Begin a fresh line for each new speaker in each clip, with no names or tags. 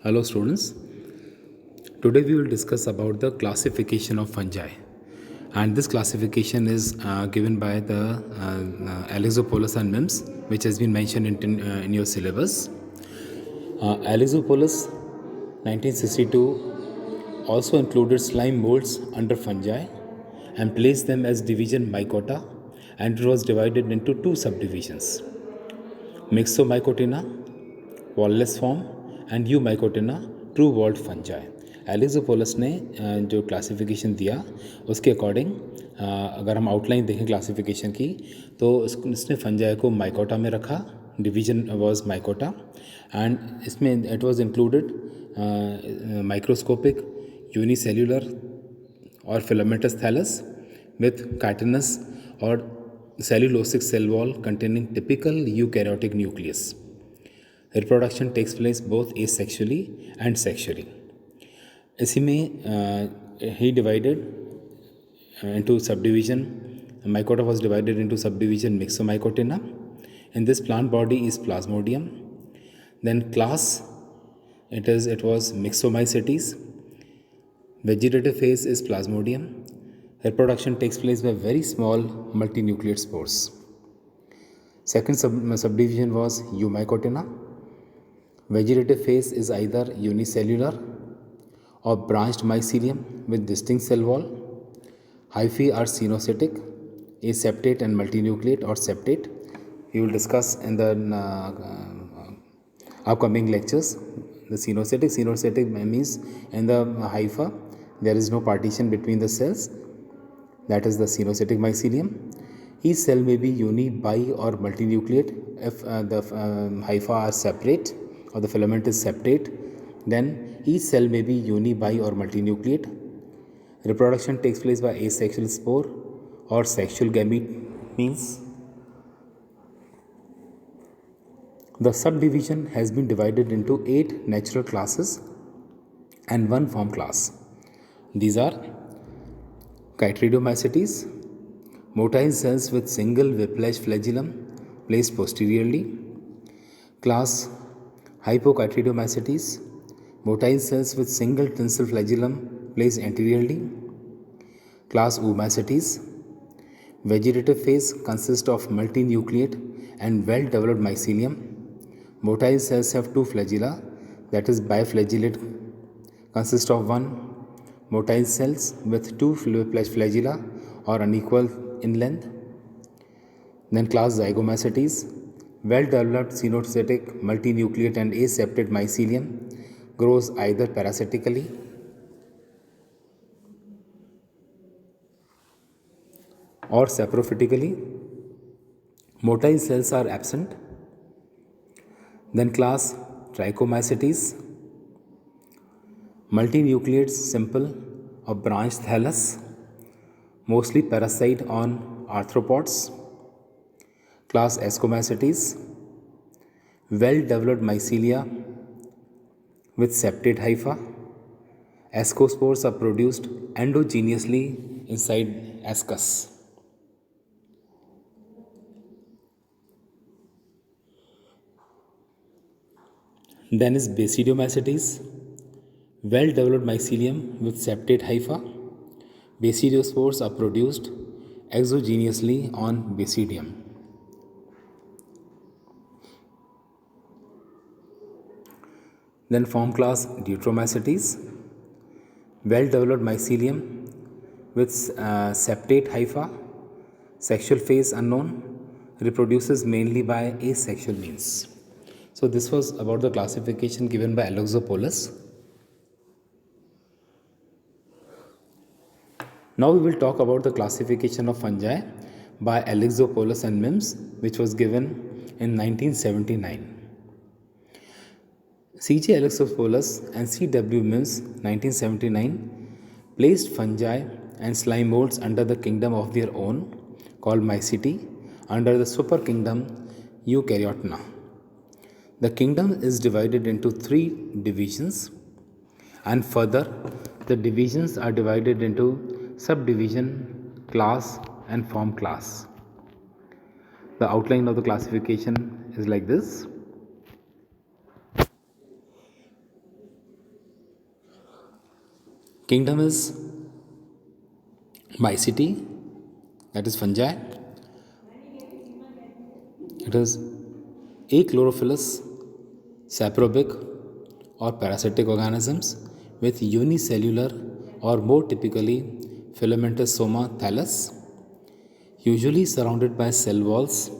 Hello students, today we will discuss about the classification of fungi, and this classification is given by the Alexopoulos and Mims, which has been mentioned in your syllabus. Alexopoulos 1962 also included slime molds under fungi and placed them as division Mycota, and it was divided into two subdivisions: Myxomycotina wallless form and Eumycotina true walled fungi. Alexopoulos ने जो classification दिया उसके according अगर हम outline देखें classification की तो इसने फंजाई को माइकोटा में रखा, डिवीजन वाज माइकोटा, एंड इसमें it was included microscopic unicellular और फिलामेंटस थैलस विथ काइटिनस और cellulosic cell wall containing typical eukaryotic nucleus. Reproduction takes place both asexually and sexually. इसी में he divided into subdivision. Mycota was divided into subdivision Myxomycotina. In this plant body is Plasmodium. Then class it was Myxomycetes. Vegetative phase is Plasmodium. Reproduction takes place by very small multinucleate spores. Second subdivision was Eumycotina. Vegetative phase is either unicellular or branched mycelium with distinct cell wall. Hyphae are cenocytic, aseptate and multinucleate or septate. We will discuss in the upcoming lectures. The cenocytic means in the hypha there is no partition between the cells. That is the cenocytic mycelium. Each cell may be uni, bi or multinucleate if the hypha are separate or the filament is septate. Then each cell may be uni, bi or multinucleate. Reproduction takes place by asexual spore or sexual gamete means. The subdivision has been divided into 8 natural classes and 1 form class. These are Chytridiomycetes, motile cells with single whiplash flagellum placed posteriorly. Class Hypochytridiomycetes, motile cells with single tinsel flagellum placed anteriorly. Class Oomycetes, vegetative phase consists of multinucleate and well-developed mycelium. Motile cells have 2 flagella, that is biflagellate consists of 1 motile cells with 2 flagella or unequal in length. Then class Zygomycetes, well-developed cenocytic, multinucleate and aseptate mycelium grows either parasitically or saprophytically. Motile cells are absent. Then class Trichomycetes, multinucleates simple or branched thallus, mostly parasite on arthropods. Class Ascomycetes, well-developed mycelia with septate hypha. Ascospores are produced endogenously inside ascus. Then is Basidiomycetes, well-developed mycelium with septate hypha. Basidiospores are produced exogenously on Basidium. Then form class Deuteromycetes, well-developed mycelium with septate hypha, sexual phase unknown, reproduces mainly by asexual means. So this was about the classification given by Alexopoulos. Now we will talk about the classification of fungi by Alexopoulos and Mims, which was given in 1979. C.J. Alexopoulos and C.W. Mims 1979 placed fungi and slime molds under the kingdom of their own called Mycete under the superkingdom Eukaryotina. The kingdom is divided into 3 divisions, and further the divisions are divided into subdivision, class and form class. The outline of the classification is like this. Kingdom is Mycete, that is fungi. It is achlorophyllous, saprobic or parasitic organisms with unicellular or more typically filamentous soma thallus, usually surrounded by cell walls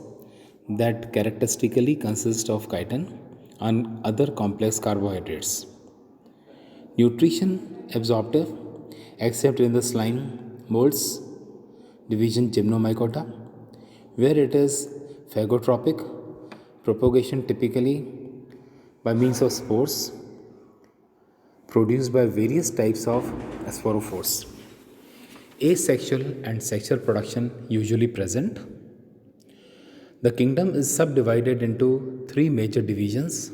that characteristically consist of chitin and other complex carbohydrates. Nutrition absorptive except in the slime molds division Gymnomycota, where it is phagotropic, propagation typically by means of spores produced by various types of sporophores. Asexual and sexual production usually present. The kingdom is subdivided into three major divisions.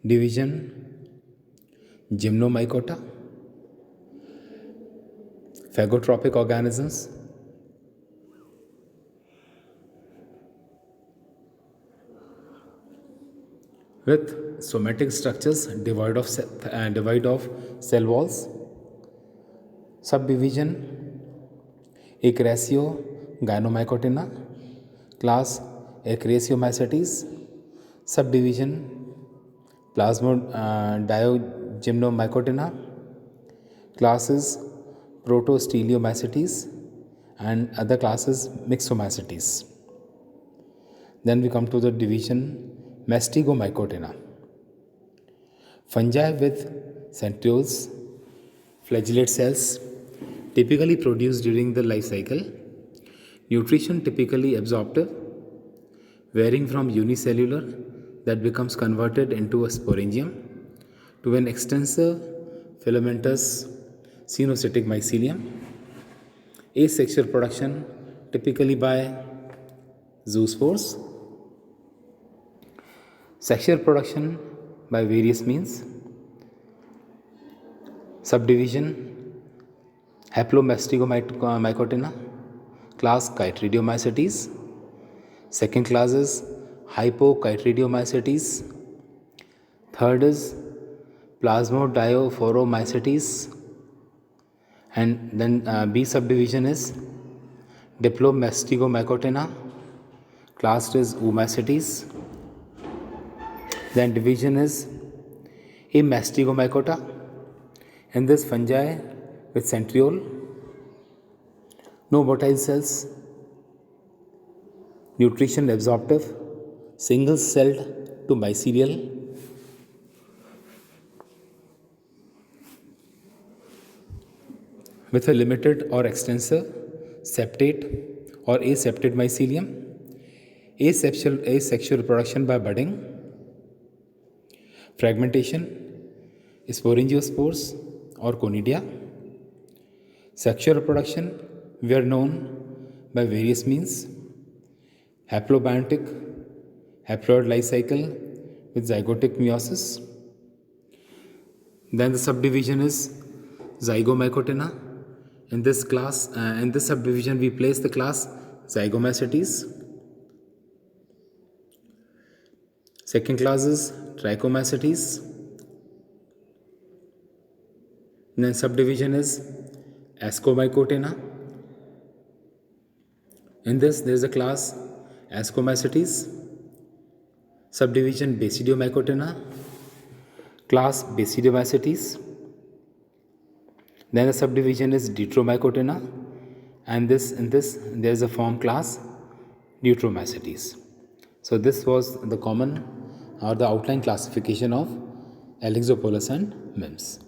Division Gymnomycota, phagotropic organisms, with somatic structures devoid of cell walls. Subdivision Acrasiogynomycotina, class Acrasiomycetes. Subdivision Plasmodiogymnomycotina, classes Protosteliomycetes, and other classes Myxomycetes. Then we come to the division Mastigomycotina. Fungi with centrioles, flagellate cells, typically produced during the life cycle. Nutrition typically absorptive, varying from unicellular that becomes converted into a sporangium to an extensor filamentous cenocytic mycelium. Asexual production typically by zoospores. Sexual production by various means. Subdivision Haplomystigomycotina, class Chytridiomycetes. Second class is Hypochytridiomycetes. Third is Plasmodiophoromycetes. And then B subdivision is Diplomystigomycotina, class is Oomycetes. Then division is Amastigomycota. In this fungi with centriole, no motile cells, nutrition absorptive, single celled to mycelial, with a limited or extensor septate or aseptate mycelium. Asexual production by budding. Fragmentation, sporangiospores or conidia. Sexual reproduction were known by various means. Haplobiontic, haploid life cycle with zygotic meiosis. Then the subdivision is Zygomycotina. In this subdivision, we place the class Zygomycetes. Second class is Trichomycetes. Then subdivision is Ascomycotina. In this, there is a class Ascomycetes. Subdivision Basidiomycotina, class Basidiomycetes. Then the subdivision is Deuteromycotina, and in this there is a form class Deuteromycetes. So this was the common or the outline classification of Elixopolis and MIMS.